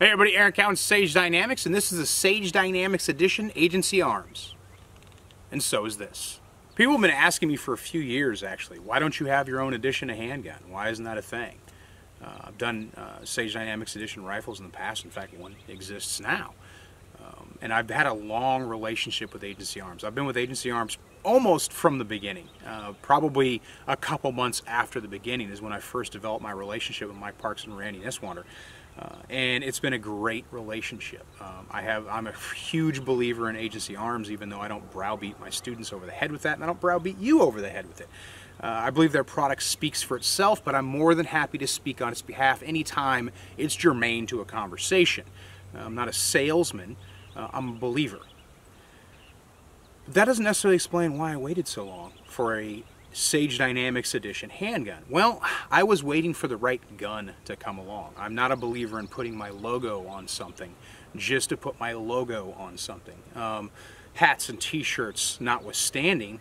Hey everybody, Aaron Cowan, Sage Dynamics, and this is a Sage Dynamics Edition Agency Arms. And so is this. People have been asking me for a few years, actually, why don't you have your own edition of handgun? Why isn't that a thing? I've done Sage Dynamics Edition rifles in the past. In fact, one exists now. And I've had a long relationship with Agency Arms. I've been with Agency Arms almost from the beginning. Probably a couple months after the beginning is when I first developed my relationship with Mike Parks and Randy Niswander. And it's been a great relationship. I'm a huge believer in Agency Arms, even though I don't browbeat my students over the head with that, and I don't browbeat you over the head with it. I believe their product speaks for itself, but I'm more than happy to speak on its behalf anytime it's germane to a conversation. I'm not a salesman, I'm a believer. That doesn't necessarily explain why I waited so long for a Sage Dynamics Edition handgun. Well, I was waiting for the right gun to come along. I'm not a believer in putting my logo on something just to put my logo on something. Hats and t-shirts notwithstanding,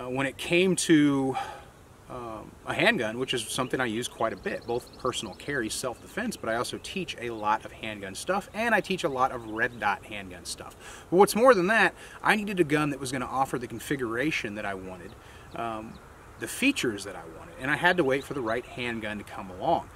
when it came to a handgun, which is something I use quite a bit, both personal carry, self-defense, but I also teach a lot of handgun stuff, and I teach a lot of red dot handgun stuff. But what's more than that, I needed a gun that was going to offer the configuration that I wanted, the features that I wanted, and I had to wait for the right handgun to come along.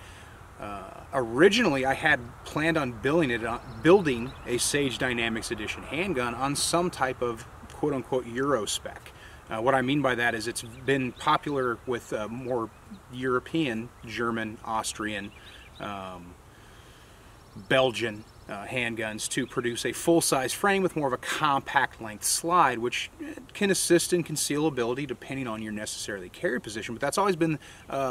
Originally, I had planned on building a Sage Dynamics Edition handgun on some type of quote-unquote Euro spec. What I mean by that is it's been popular with more European, German, Austrian, Belgian handguns to produce a full-size frame with more of a compact length slide, which can assist in concealability depending on your necessarily carry position, but that's always been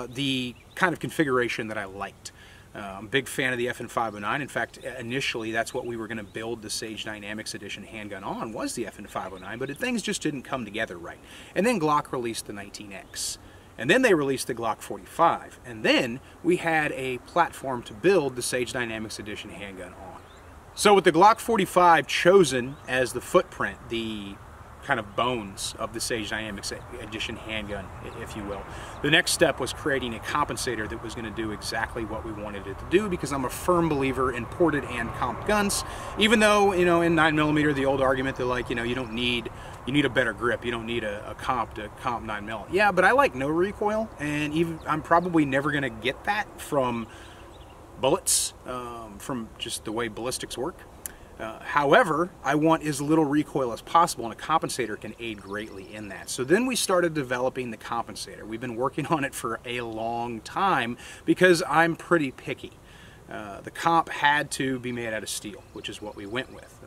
the kind of configuration that I liked. I'm a big fan of the FN509. In fact, initially that's what we were going to build the Sage Dynamics Edition handgun on, was the FN509, but things just didn't come together right. And then Glock released the 19X. And then they released the Glock 45. And then we had a platform to build the Sage Dynamics Edition handgun on. So with the Glock 45 chosen as the footprint, the kind of bones of the Sage Dynamics Edition handgun, if you will, the next step was creating a compensator that was going to do exactly what we wanted it to do, because I'm a firm believer in ported and comped guns, even though, you know, in 9mm, the old argument that, like, you know, you need a better grip, you don't need a comp to comp 9mm. Yeah, but I like no recoil, and even I'm probably never going to get that from bullets, from just the way ballistics work. However, I want as little recoil as possible, and a compensator can aid greatly in that. So then we started developing the compensator. We've been working on it for a long time because I'm pretty picky. The comp had to be made out of steel, which is what we went with.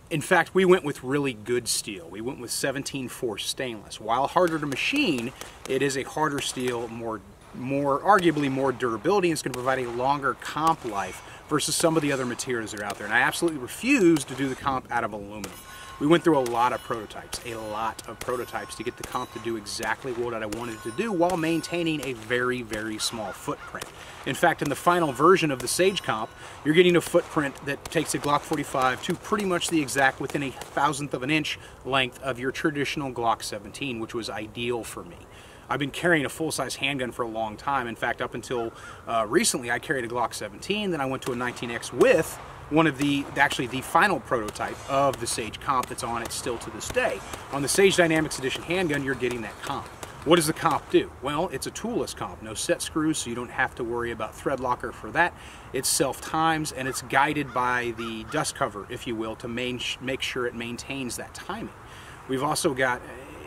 In fact, we went with really good steel. We went with 17-4 stainless. While harder to machine, it is a harder steel, arguably more durability, and it's going to provide a longer comp life versus some of the other materials that are out there. And I absolutely refuse to do the comp out of aluminum. We went through a lot of prototypes to get the comp to do exactly what I wanted it to do while maintaining a very, very small footprint. In fact, in the final version of the Sage comp, you're getting a footprint that takes a Glock 45 to pretty much the exact within a thousandth of an inch length of your traditional Glock 17, which was ideal for me. I've been carrying a full-size handgun for a long time. In fact, up until recently, I carried a Glock 17, then I went to a 19X with one of actually the final prototype of the Sage comp that's on it still to this day. On the Sage Dynamics Edition handgun, you're getting that comp. What does the comp do? Well, it's a toolless comp, no set screws, so you don't have to worry about thread locker for that. It's self-times, and it's guided by the dust cover, if you will, to make sure it maintains that timing. We've also got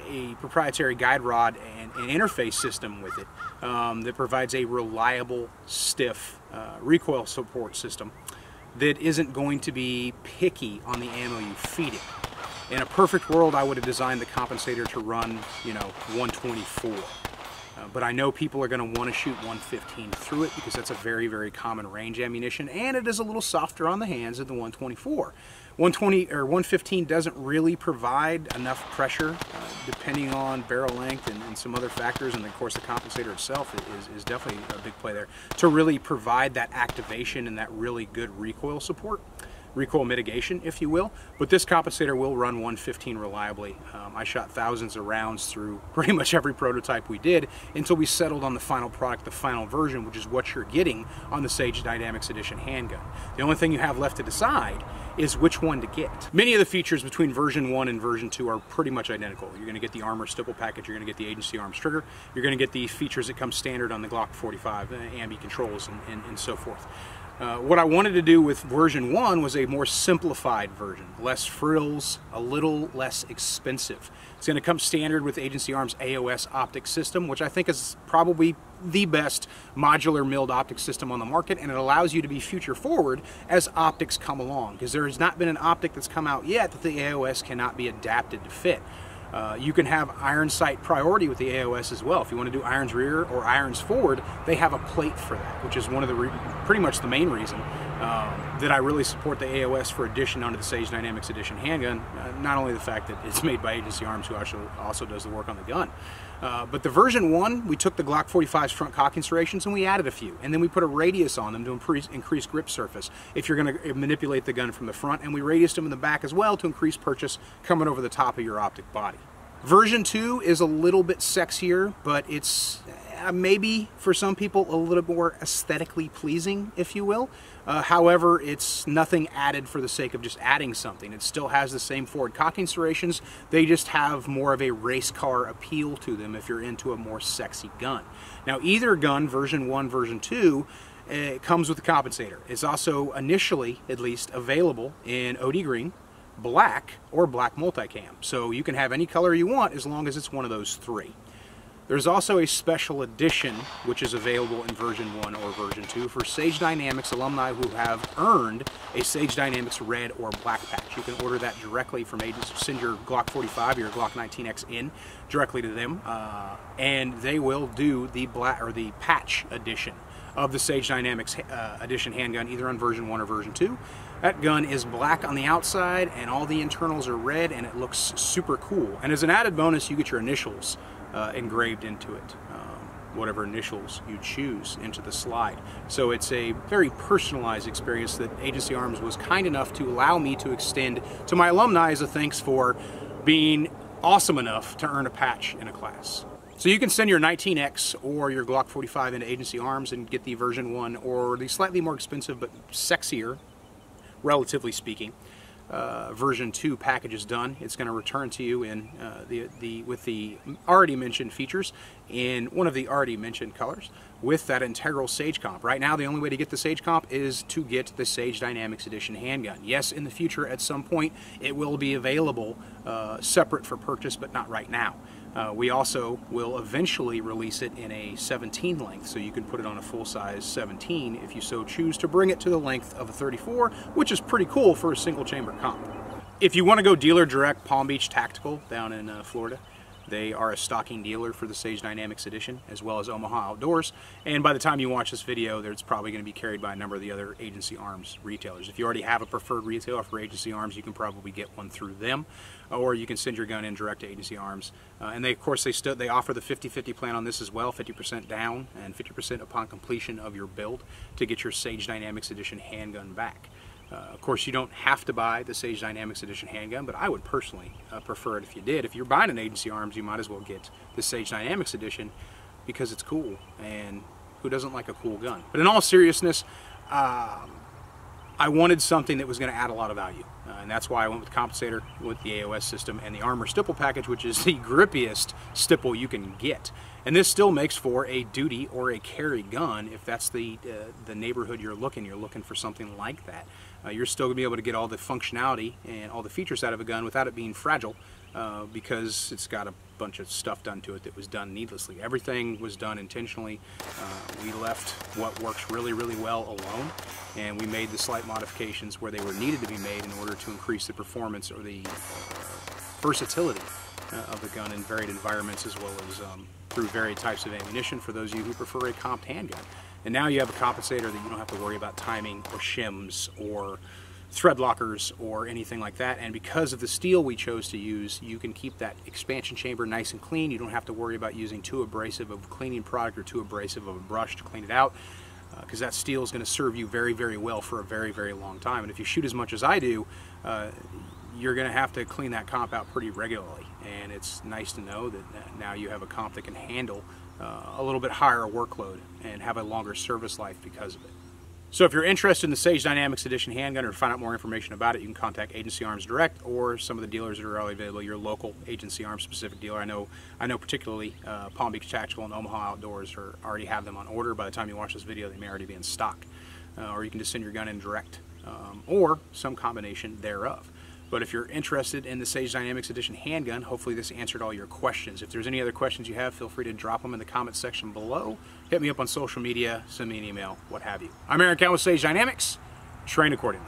a proprietary guide rod and an interface system with it that provides a reliable, stiff recoil support system that isn't going to be picky on the ammo you feed it. In a perfect world, I would have designed the compensator to run, 124. But I know people are going to want to shoot 115 through it because that's a very, very common range ammunition, and it is a little softer on the hands than the 124. 120 or 115 doesn't really provide enough pressure, depending on barrel length and some other factors, and of course the compensator itself is definitely a big play there, to really provide that activation and that really good recoil support. Recoil mitigation, if you will, but this compensator will run 115 reliably. I shot thousands of rounds through pretty much every prototype we did until we settled on the final product, the final version, which is what you're getting on the Sage Dynamics Edition handgun. The only thing you have left to decide is which one to get. Many of the features between version 1 and version 2 are pretty much identical. You're going to get the armor stipple package, you're going to get the Agency Arms trigger, you're going to get the features that come standard on the Glock 45, ambi controls, and so forth. What I wanted to do with version 1 was a more simplified version, less frills, a little less expensive. It's going to come standard with Agency Arms AOS optic system, which I think is probably the best modular milled optic system on the market, and it allows you to be future forward as optics come along, because there has not been an optic that's come out yet that the AOS cannot be adapted to fit. You can have iron sight priority with the AOS as well. If you want to do irons rear or irons forward, they have a plate for that, which is one of the pretty much the main reason that I really support the AOS for addition onto the Sage Dynamics Edition handgun. Not only the fact that it's made by Agency Arms, who also does the work on the gun, but the version 1, we took the Glock 45's front cocking serrations and we added a few, and then we put a radius on them to increase grip surface if you're going to manipulate the gun from the front, and we radiused them in the back as well to increase purchase coming over the top of your optic body. Version 2 is a little bit sexier, but it's maybe for some people a little more aesthetically pleasing, if you will. However, it's nothing added for the sake of just adding something. It still has the same forward cocking serrations. They just have more of a race car appeal to them if you're into a more sexy gun. Now, either gun, version 1, version 2, it comes with a compensator. It's also initially, at least, available in OD green, black, or black multicam. So you can have any color you want as long as it's one of those three. There's also a special edition which is available in version 1 or version 2 for Sage Dynamics alumni who have earned a Sage Dynamics red or black patch. You can order that directly from Agency. Send your Glock 45 or your Glock 19X in directly to them, and they will do the black or the patch edition of the Sage Dynamics Edition handgun, either on version 1 or version 2. That gun is black on the outside and all the internals are red, and it looks super cool. And as an added bonus, you get your initials engraved into it, whatever initials you choose into the slide. So it's a very personalized experience that Agency Arms was kind enough to allow me to extend to my alumni as a thanks for being awesome enough to earn a patch in a class. So you can send your 19X or your Glock 45 into Agency Arms and get the version 1 or the slightly more expensive but sexier, relatively speaking, version 2 package is done. It's going to return to you in with the already mentioned features in one of the already mentioned colors with that integral Sage comp. Right now, the only way to get the Sage comp is to get the Sage Dynamics Edition handgun. Yes, in the future, at some point, it will be available separate for purchase, but not right now. We also will eventually release it in a 17 length, so you can put it on a full-size 17 if you so choose to bring it to the length of a 34, which is pretty cool for a single-chamber comp. If you want to go dealer direct, Palm Beach Tactical down in Florida, they are a stocking dealer for the Sage Dynamics Edition, as well as Omaha Outdoors. And by the time you watch this video, it's probably going to be carried by a number of the other Agency Arms retailers. If you already have a preferred retailer for Agency Arms, you can probably get one through them, or you can send your gun in direct to Agency Arms. And they, of course, they offer the 50-50 plan on this as well, 50% down and 50% upon completion of your build to get your Sage Dynamics Edition handgun back. Of course, you don't have to buy the Sage Dynamics Edition handgun, but I would personally prefer it if you did. If you're buying an Agency Arms, you might as well get the Sage Dynamics Edition because it's cool, and who doesn't like a cool gun? But in all seriousness, I I wanted something that was going to add a lot of value, and that's why I went with the compensator, with the AOS system, and the Armor stipple package, which is the grippiest stipple you can get. And this still makes for a duty or a carry gun if that's the neighborhood you're looking for something like that. You're still going to be able to get all the functionality and all the features out of a gun without it being fragile, because it's got a bunch of stuff done to it that was done needlessly. Everything was done intentionally. We left what works really, really well alone, and we made the slight modifications where they were needed to be made in order to increase the performance or the versatility of the gun in varied environments, as well as through varied types of ammunition for those of you who prefer a comped handgun. And now you have a compensator that you don't have to worry about timing or shims or thread lockers or anything like that. And because of the steel we chose to use, you can keep that expansion chamber nice and clean. You don't have to worry about using too abrasive of a cleaning product or too abrasive of a brush to clean it out, because that steel is going to serve you very, very well for a very, very long time. And if you shoot as much as I do, you're going to have to clean that comp out pretty regularly. And it's nice to know that now you have a comp that can handle a little bit higher workload and have a longer service life because of it. So if you're interested in the Sage Dynamics Edition handgun, or to find out more information about it, you can contact Agency Arms direct, or some of the dealers that are already available, your local Agency Arms specific dealer. I know particularly Palm Beach Tactical and Omaha Outdoors already have them on order. By the time you watch this video, they may already be in stock. Or you can just send your gun in direct, or some combination thereof. But if you're interested in the Sage Dynamics Edition handgun, hopefully this answered all your questions. If there's any other questions you have, feel free to drop them in the comment section below. Hit me up on social media, send me an email, what have you. I'm Aaron Count with Sage Dynamics. Train accordingly.